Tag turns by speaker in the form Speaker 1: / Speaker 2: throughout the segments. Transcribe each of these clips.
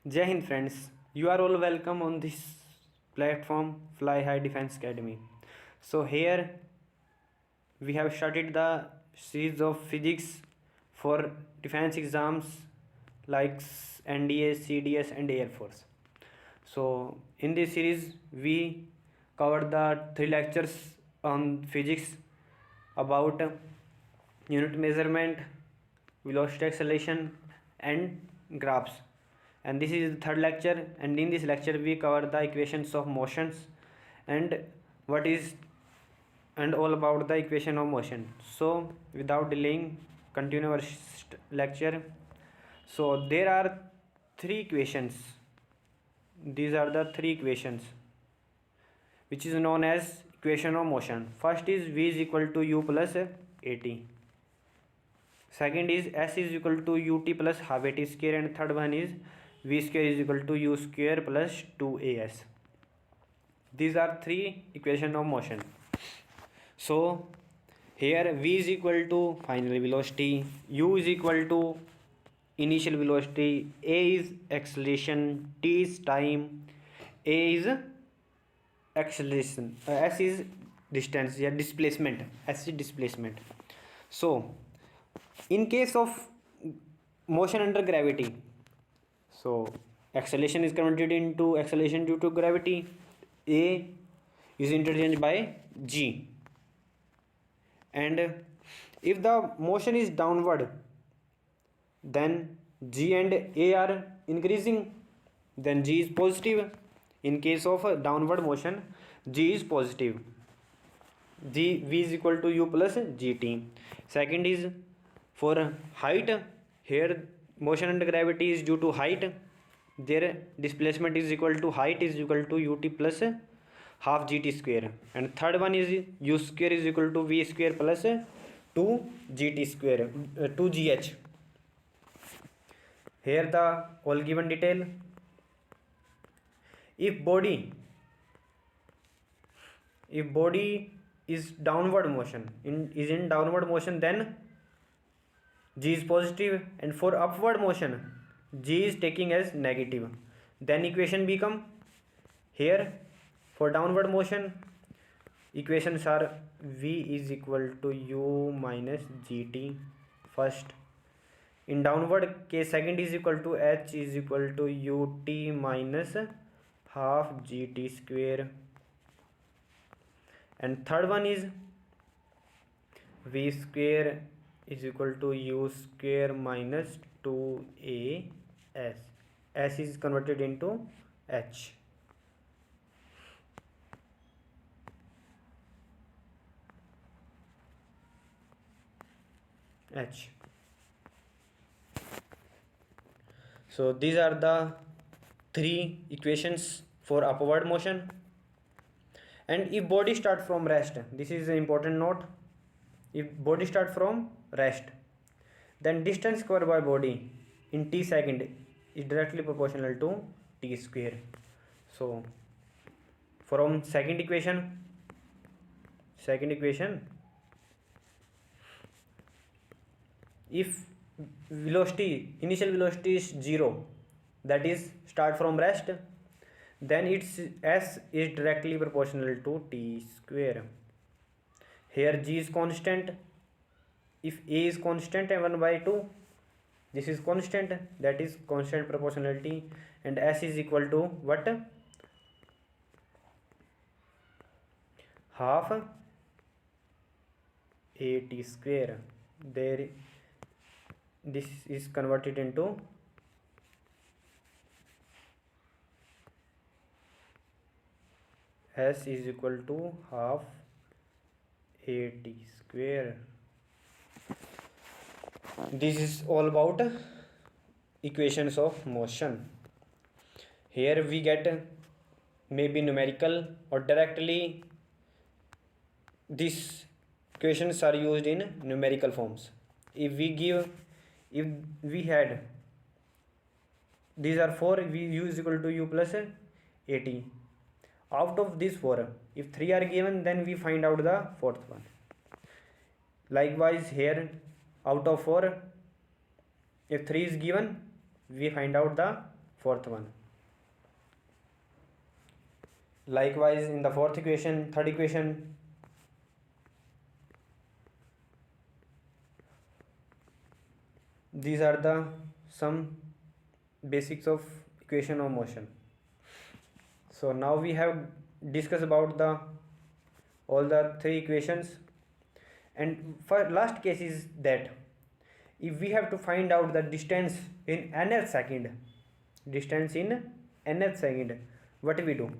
Speaker 1: Jai Hind friends, you are all welcome on this platform Fly High Defense Academy. So here we have started the series of physics for defense exams like NDA, CDS and Air Force. So in this series we covered the three lectures on physics about unit measurement, velocity acceleration and graphs. And this is the third lecture, and in this lecture we cover the equations of motions and what is and all about the equation of motion. So without delaying, continue our lecture. So there are three equations. These are the three equations which is known as equation of motion. First is v is equal to u plus at. Second is s is equal to ut plus half at square, and third one is v square is equal to u square plus 2as. These are three equation of motion. So here v is equal to final velocity, u is equal to initial velocity, a is acceleration, t is time, a is acceleration, s is distance, yeah, displacement, s is displacement. So in case of motion under gravity, so acceleration is converted into acceleration due to gravity, a is interchanged by g, and if the motion is downward, then g and a are increasing, then g is positive. In case of downward motion, g is positive. V is equal to u plus gt. Second is for height. Here motion under gravity is due to height. Their displacement is equal to height is equal to ut plus half gt square. And third one is u square is equal to v square plus 2 gt square, 2 gh. Here the all given detail. If body is downward motion, is in downward motion, then g is positive, and for upward motion g is taking as negative. Then equation become, here for downward motion equations are v is equal to u minus gt first. In downward case, second is equal to h is equal to ut minus half gt square, and third one is v square is equal to u square minus 2as. S is converted into h. So these are the three equations for upward motion. And if body start from rest, this is an important note. If body start from rest, then distance covered by body in t second is directly proportional to t square. So from second equation, if initial velocity is 0, that is start from rest, then its s is directly proportional to t square. Here g is constant. If a is constant and 1 by 2, this is constant, that is constant proportionality, and s is equal to what? Half a t square. There this is converted into s is equal to half a t square. This is all about equations of motion. Here we get maybe numerical or directly. These equations are used in numerical forms. If we had these are 4, v u is equal to u plus at. Out of these 4, if 3 are given, then we find out the fourth one. Likewise here, out of 4, if 3 is given, we find out the fourth one. Likewise, in the fourth equation, third equation, these are the some basics of equation of motion. So now we have discussed about the all the three equations, and for last case is that if we have to find out the distance in nth second, what we do?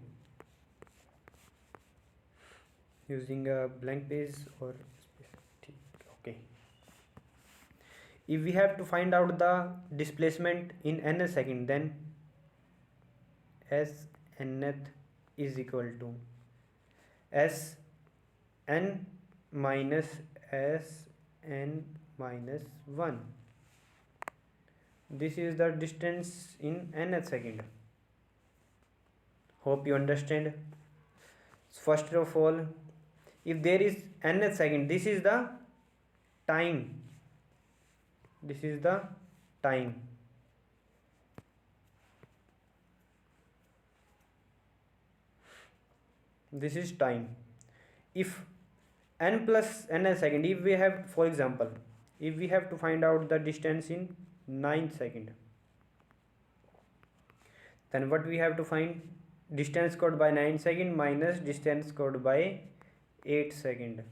Speaker 1: Using a blank page or okay. If we have to find out the displacement in nth second, then s nth is equal to s n minus s n minus 1. This is the distance in nth second. Hope you understand. First of all, if there is nth second, this is the time. This is time. If n plus nth second, if we have, for example, if we have to find out the distance in 9th second, then what we have to find? Distance squared by 9 second minus distance squared by 8 second.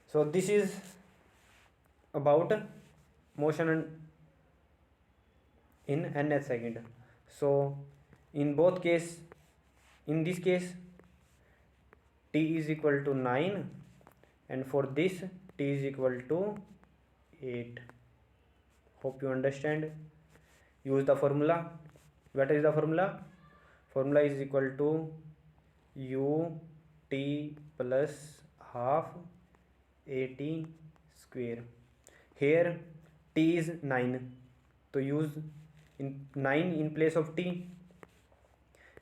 Speaker 1: So this is about motion in nth second. So in both case, in this case t is equal to 9, and for this t is equal to 8. Hope you understand. Use the formula. What is the formula? Formula is equal to ut plus half at square. Here t is 9, so use 9 in place of t,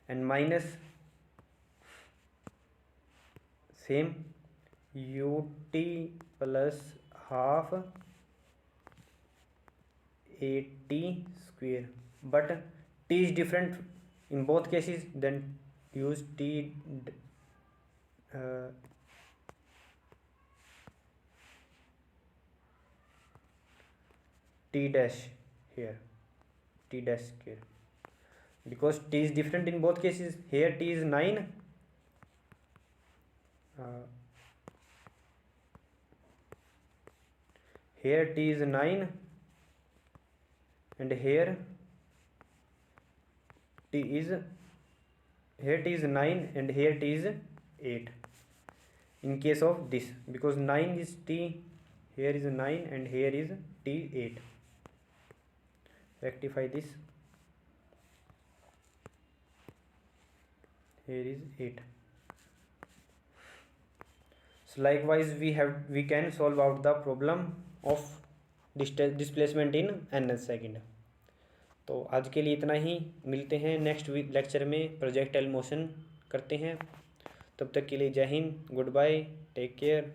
Speaker 1: and minus same ut plus half at square, but t is different in both cases, then use t dash here, t dash square, because t is different in both cases. Here t is 9, here t is 9, and here t is 9 and here t is 8 in case of this, because 9 is t, here is 9 and here is t 8. Rectify this. Here is 8. So likewise we can solve out the problem of displacement in nth second. तो आज के लिए इतना ही. मिलते हैं next week lecture में. Projectile motion करते हैं. तब तक के लिए जय हिंद, गुड बाय, टेक केयर.